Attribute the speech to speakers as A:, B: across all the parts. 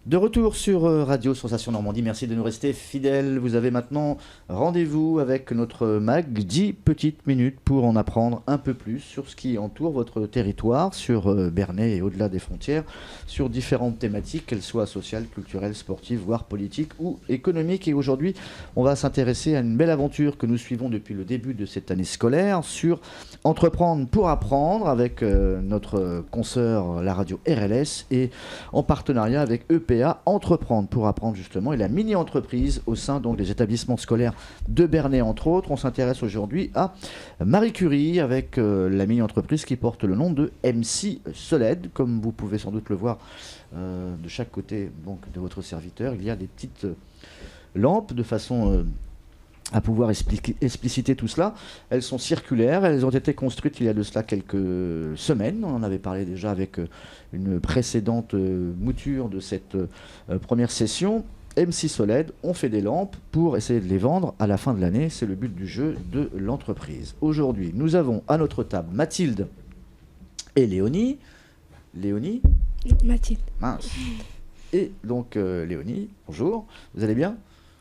A: De retour sur Radio Sensation Normandie, merci de nous rester fidèles. Vous avez maintenant rendez-vous avec notre MAG, 10 petites minutes pour en apprendre un peu plus sur ce qui entoure votre territoire, sur Bernay et au-delà des frontières, sur différentes thématiques, qu'elles soient sociales, culturelles, sportives, voire politiques ou économiques. Et aujourd'hui, on va s'intéresser à une belle aventure que nous suivons depuis le début de cette année scolaire sur Entreprendre pour apprendre avec notre consoeur, la radio RLS, et en partenariat avec EPA, Entreprendre pour apprendre justement, et la mini-entreprise au sein donc des établissements scolaires de Bernay entre autres. On s'intéresse aujourd'hui à Marie Curie avec la mini-entreprise qui porte le nom de MC Soled. Comme vous pouvez sans doute le voir de chaque côté donc, de votre serviteur, il y a des petites lampes de façon à pouvoir expliciter tout cela. Elles sont circulaires, elles ont été construites il y a de cela quelques semaines. On en avait parlé déjà avec une précédente mouture de cette première session. MC Soled, on fait des lampes pour essayer de les vendre à la fin de l'année. C'est le but du jeu de l'entreprise. Aujourd'hui, nous avons à notre table Mathilde et Léonie. Léonie ?
B: Mathilde.
A: Mince. Et donc Léonie, bonjour. Vous allez bien ?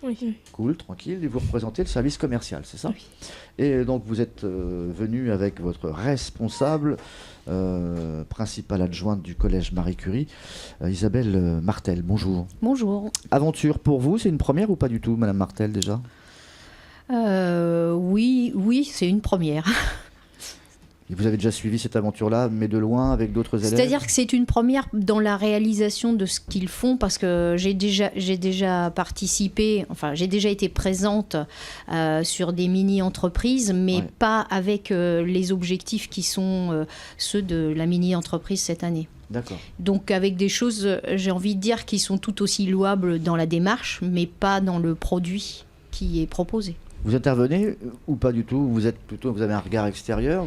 B: Oui.
A: Cool, tranquille. Et vous représentez le service commercial, c'est ça ?
B: Oui.
A: Et donc vous êtes venu avec votre responsable, principale adjointe du collège Marie Curie, Isabelle Martel. Bonjour.
C: Bonjour.
A: Aventure pour vous, c'est une première ou pas du tout, Madame Martel, déjà ?
C: Oui, c'est une première.
A: Et vous avez déjà suivi cette aventure-là, mais de loin, avec d'autres élèves ?
C: C'est-à-dire que c'est une première dans la réalisation de ce qu'ils font, parce que j'ai déjà participé, enfin j'ai déjà été présente sur des mini-entreprises, mais pas avec les objectifs qui sont ceux de la mini-entreprise cette année.
A: D'accord.
C: Donc avec des choses, j'ai envie de dire, qui sont tout aussi louables dans la démarche, mais pas dans le produit qui est proposé.
A: Vous intervenez ou pas du tout ? Vous avez un regard extérieur ?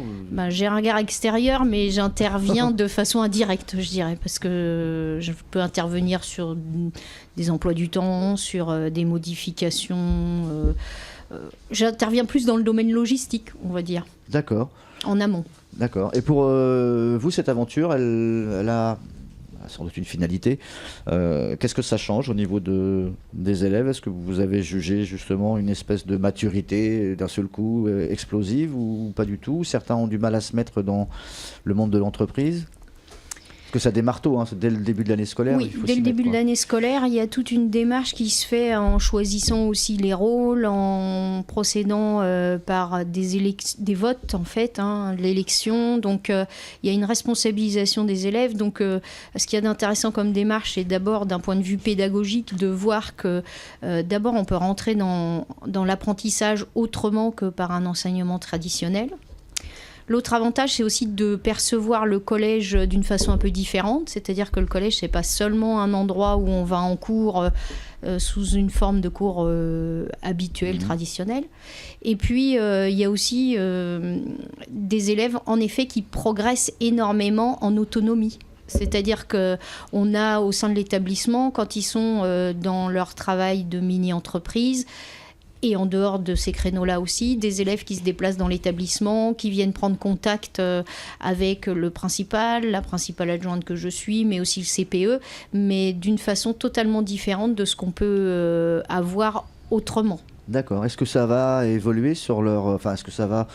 C: J'ai un regard extérieur, mais j'interviens de façon indirecte, je dirais, parce que je peux intervenir sur des emplois du temps, sur des modifications. J'interviens plus dans le domaine logistique, on va dire.
A: D'accord.
C: En amont.
A: D'accord. Et pour vous, cette aventure, elle a sans doute une finalité. Qu'est-ce que ça change au niveau des élèves ? Est-ce que vous avez jugé justement une espèce de maturité d'un seul coup explosive ou pas du tout ? Certains ont du mal à se mettre dans le monde de l'entreprise ? Parce que ça démarre tôt, c'est dès le début de l'année scolaire.
C: Oui, dès le début de l'année scolaire, il y a toute une démarche qui se fait en choisissant aussi les rôles, en procédant par des votes en fait, l'élection. Donc il y a une responsabilisation des élèves. Donc ce qu'il y a d'intéressant comme démarche, c'est d'abord d'un point de vue pédagogique de voir que d'abord on peut rentrer dans l'apprentissage autrement que par un enseignement traditionnel. L'autre avantage, c'est aussi de percevoir le collège d'une façon un peu différente, c'est-à-dire que le collège, c'est pas seulement un endroit où on va en cours sous une forme de cours habituel, traditionnel. Et puis, il y a aussi des élèves, en effet, qui progressent énormément en autonomie. C'est-à-dire qu'on a au sein de l'établissement, quand ils sont dans leur travail de mini-entreprise, et en dehors de ces créneaux-là aussi, des élèves qui se déplacent dans l'établissement, qui viennent prendre contact avec le principal, la principale adjointe que je suis, mais aussi le CPE, mais d'une façon totalement différente de ce qu'on peut avoir autrement.
A: D'accord. Est-ce que ça va évoluer sur est-ce que ça va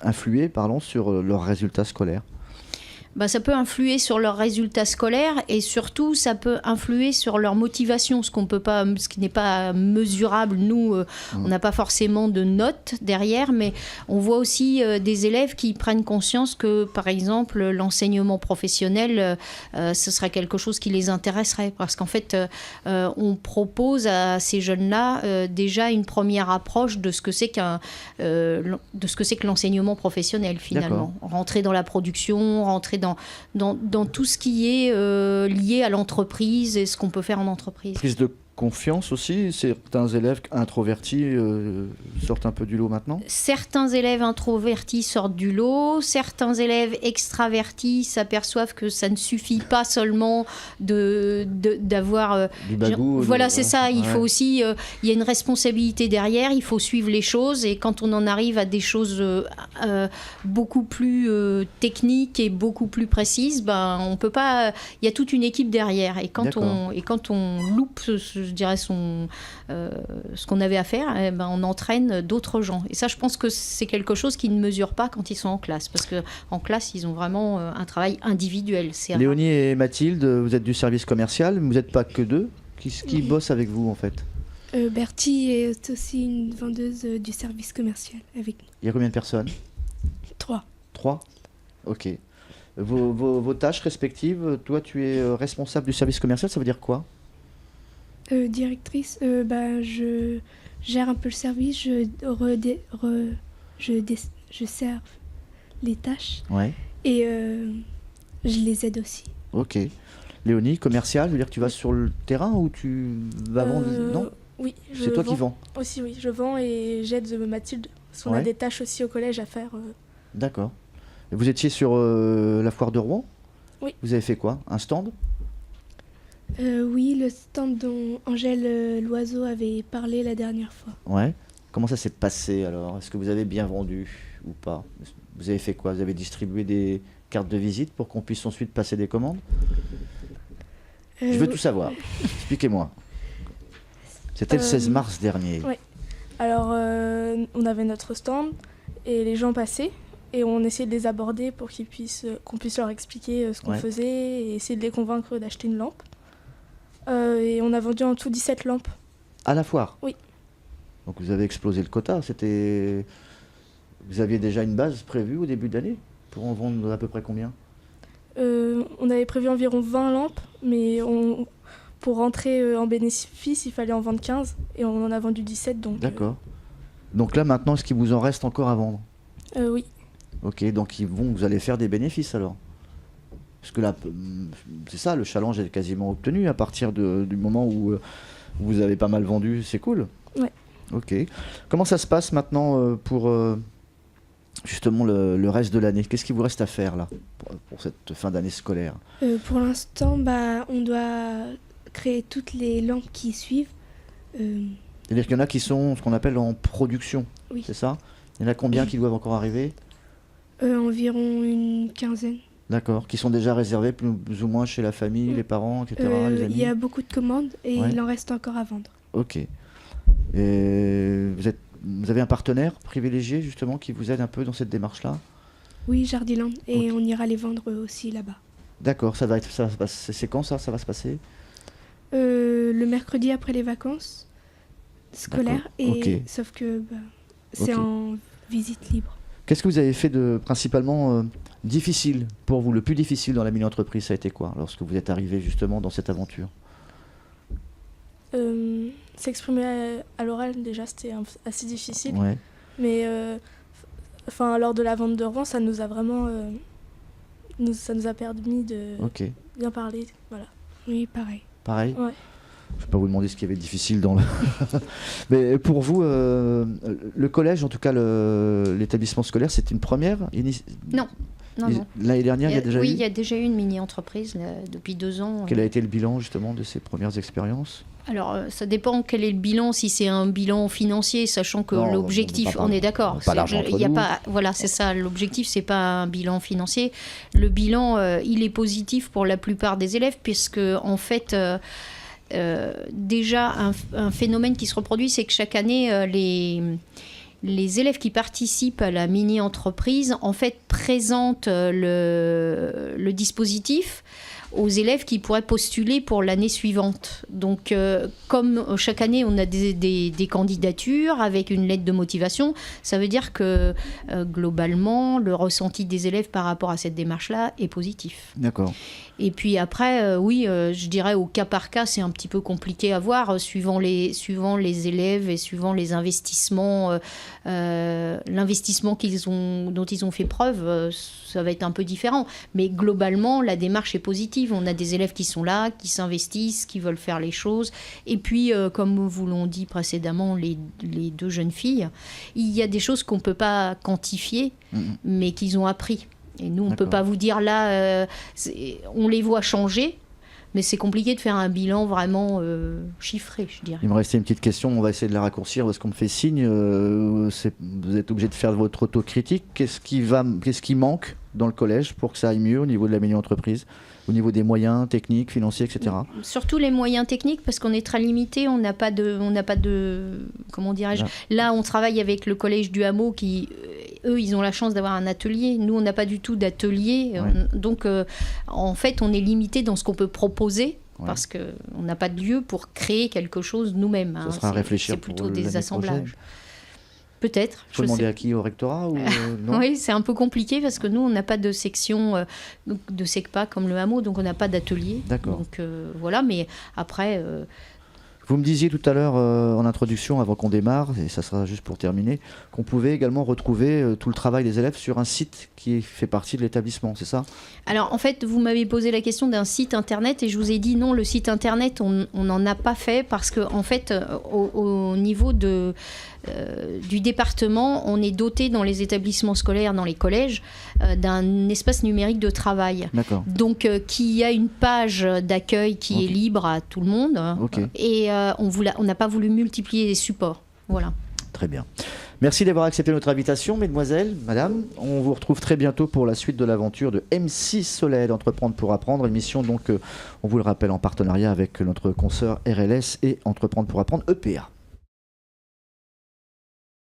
A: influer, sur leurs résultats scolaires ?
C: Ça peut influer sur leurs résultats scolaires et surtout ça peut influer sur leur motivation, ce qui n'est pas mesurable. Nous, on n'a pas forcément de notes derrière, mais on voit aussi des élèves qui prennent conscience que, par exemple, l'enseignement professionnel, ce serait quelque chose qui les intéresserait, parce qu'en fait, on propose à ces jeunes-là déjà une première approche de ce que c'est que l'enseignement professionnel finalement.
A: D'accord.
C: Rentrer dans la production, rentrer dans tout ce qui est lié à l'entreprise et ce qu'on peut faire en entreprise.
A: Prise de confiance aussi. Certains élèves introvertis sortent un peu du lot maintenant.
C: Certains élèves introvertis sortent du lot, certains élèves extravertis s'aperçoivent que ça ne suffit pas seulement d'avoir...
A: Du bagou.
C: Voilà, c'est ça, il faut aussi... il y a une responsabilité derrière, il faut suivre les choses, et quand on en arrive à des choses beaucoup plus techniques et beaucoup plus précises, ben, on peut pas... Il y a toute une équipe derrière, et quand on loupe, je dirais, ce qu'on avait à faire, eh ben, on entraîne d'autres gens. Et ça, je pense que c'est quelque chose qu'ils ne mesurent pas quand ils sont en classe, parce qu'en classe, ils ont vraiment un travail individuel.
A: Léonie et Mathilde, vous êtes du service commercial, mais vous n'êtes pas que deux. Qui bosse avec vous, en fait?
B: Bertie est aussi une vendeuse du service commercial avec nous.
A: Il y a combien de personnes?
B: 3.
A: 3? Ok. Vos tâches respectives, toi, tu es responsable du service commercial, ça veut dire quoi?
B: Directrice, je gère un peu le service, je sers les tâches et je les aide aussi.
A: Ok. Léonie, commercial, veut dire que tu vas sur le terrain ou tu vas vendre? Non?
D: Oui,
A: c'est toi qui vends?
D: Aussi, oui, je vends et j'aide Mathilde, parce qu'on a des tâches aussi au collège à faire.
A: D'accord. Et vous étiez sur la foire de Rouen?
D: Oui.
A: Vous avez fait quoi? Un stand?
B: Oui, le stand dont Angèle Loiseau avait parlé la dernière fois.
A: Ouais. Comment ça s'est passé alors? Est-ce que vous avez bien vendu ou pas? Vous avez fait quoi? Vous avez distribué des cartes de visite pour qu'on puisse ensuite passer des commandes? Je veux tout savoir. Expliquez-moi. C'était le 16 mars dernier.
D: Oui. Alors, on avait notre stand et les gens passaient et on essayait de les aborder pour qu'on puisse leur expliquer ce qu'on faisait et essayer de les convaincre d'acheter une lampe. Et on a vendu en tout 17 lampes.
A: À la foire?
D: Oui.
A: Donc vous avez explosé le quota. Vous aviez déjà une base prévue au début de l'année pour en vendre à peu près combien?
D: On avait prévu environ 20 lampes, mais pour rentrer en bénéfice, il fallait en vendre 15 et on en a vendu 17.
A: D'accord. Donc là maintenant, est-ce qu'il vous en reste encore à vendre?
D: Oui.
A: Ok, donc vous allez faire des bénéfices alors? Parce que là, c'est ça, le challenge est quasiment obtenu à partir du moment où vous avez pas mal vendu, c'est cool.
D: Ouais.
A: Ok. Comment ça se passe maintenant pour justement le reste de l'année? Qu'est-ce qu'il vous reste à faire là pour cette fin d'année scolaire?
B: Pour l'instant, on doit créer toutes les lampes qui suivent.
A: C'est-à-dire qu'il y en a qui sont ce qu'on appelle en production,
B: oui.
A: C'est ça? Il y en a combien qui doivent encore arriver?
B: Environ une quinzaine. D'accord,
A: qui sont déjà réservés plus ou moins chez la famille, les parents, etc., les amis?
B: Il y a beaucoup de commandes et il en reste encore à vendre.
A: Ok. Et vous avez un partenaire privilégié justement qui vous aide un peu dans cette démarche-là?
B: Oui, Jardiland, et on ira les vendre aussi là-bas.
A: D'accord, c'est quand ça va se passer?
B: Le mercredi après les vacances scolaires, sauf que c'est en visite libre.
A: Qu'est-ce que vous avez fait de principalement difficile pour vous? Le plus difficile dans la mini-entreprise, ça a été quoi lorsque vous êtes arrivé justement dans cette aventure?
D: S'exprimer à l'oral, déjà, c'était assez difficile.
A: Ouais.
D: Mais lors de la vente de Rouen, ça nous a vraiment... ça nous a permis de bien parler. Voilà.
B: Oui, pareil.
A: Pareil?
D: Ouais.
A: Je ne vais pas vous demander ce qu'il y avait de difficile dans le... Mais pour vous, le collège, en tout cas l'établissement scolaire, c'est une première?
C: Non.
A: L'année dernière, il y a déjà eu?
C: Oui, il y a déjà eu une mini-entreprise depuis 2 ans.
A: Quel a été le bilan justement de ces premières expériences?
C: Alors, ça dépend quel est le bilan, si c'est un bilan financier, sachant que l'objectif, on est d'accord.
A: Pas l'argent entre nous.
C: Voilà, c'est ça, l'objectif, c'est pas un bilan financier. Le bilan, il est positif pour la plupart des élèves, puisque, en fait, déjà, un phénomène qui se reproduit, c'est que chaque année, les élèves qui participent à la mini-entreprise, en fait, présentent le dispositif aux élèves qui pourraient postuler pour l'année suivante. Donc, comme chaque année, on a des candidatures avec une lettre de motivation, ça veut dire que, globalement, le ressenti des élèves par rapport à cette démarche-là est positif.
A: D'accord.
C: Et puis après, je dirais au cas par cas, c'est un petit peu compliqué à voir, suivant les élèves et suivant les investissements, l'investissement dont ils ont fait preuve, ça va être un peu différent. Mais globalement, la démarche est positive. motive. On a des élèves qui sont là, qui s'investissent, qui veulent faire les choses. Et puis, comme vous l'ont dit précédemment, les 2 jeunes filles, il y a des choses qu'on ne peut pas quantifier, mais qu'ils ont appris. Et nous, on ne peut pas vous dire là, on les voit changer. Mais c'est compliqué de faire un bilan vraiment chiffré, je dirais.
A: Il me restait une petite question, on va essayer de la raccourcir parce qu'on me fait signe. Vous êtes obligé de faire votre autocritique. Qu'est-ce qui manque dans le collège pour que ça aille mieux au niveau de la mini-entreprise, au niveau des moyens techniques, financiers, etc.
C: Surtout les moyens techniques, parce qu'on est très limité, on n'a pas de comment dirais-je. Là, on travaille avec le collège du hameau qui, eux, ils ont la chance d'avoir un atelier. Nous, on n'a pas du tout d'atelier. Donc, en fait, on est limité dans ce qu'on peut proposer. Parce qu'on n'a pas de lieu pour créer quelque chose nous-mêmes.
A: Ça sera à réfléchir.
C: C'est plutôt des assemblages. Peut-être.
A: Il faut demander à qui? Au rectorat ou non?
C: Oui, c'est un peu compliqué parce que nous, on n'a pas de section de SECPA comme le hameau, donc on n'a pas d'atelier.
A: D'accord.
C: Donc voilà, mais après...
A: Vous me disiez tout à l'heure en introduction, avant qu'on démarre, et ça sera juste pour terminer, qu'on pouvait également retrouver tout le travail des élèves sur un site qui fait partie de l'établissement, c'est ça?
C: Alors en fait, vous m'avez posé la question d'un site internet et je vous ai dit non, le site internet, on n'en a pas fait parce que en fait, au niveau du département, on est doté dans les établissements scolaires, dans les collèges, d'un espace numérique de travail.
A: D'accord.
C: Donc qui a une page d'accueil qui est libre à tout le monde. Et on n'a pas voulu multiplier les supports. Voilà.
A: Très bien. Merci d'avoir accepté notre invitation, mesdemoiselles, madame. On vous retrouve très bientôt pour la suite de l'aventure de M6 Soleil d'Entreprendre pour Apprendre. Émission donc, on vous le rappelle, en partenariat avec notre consoeur RLS et Entreprendre pour Apprendre EPA.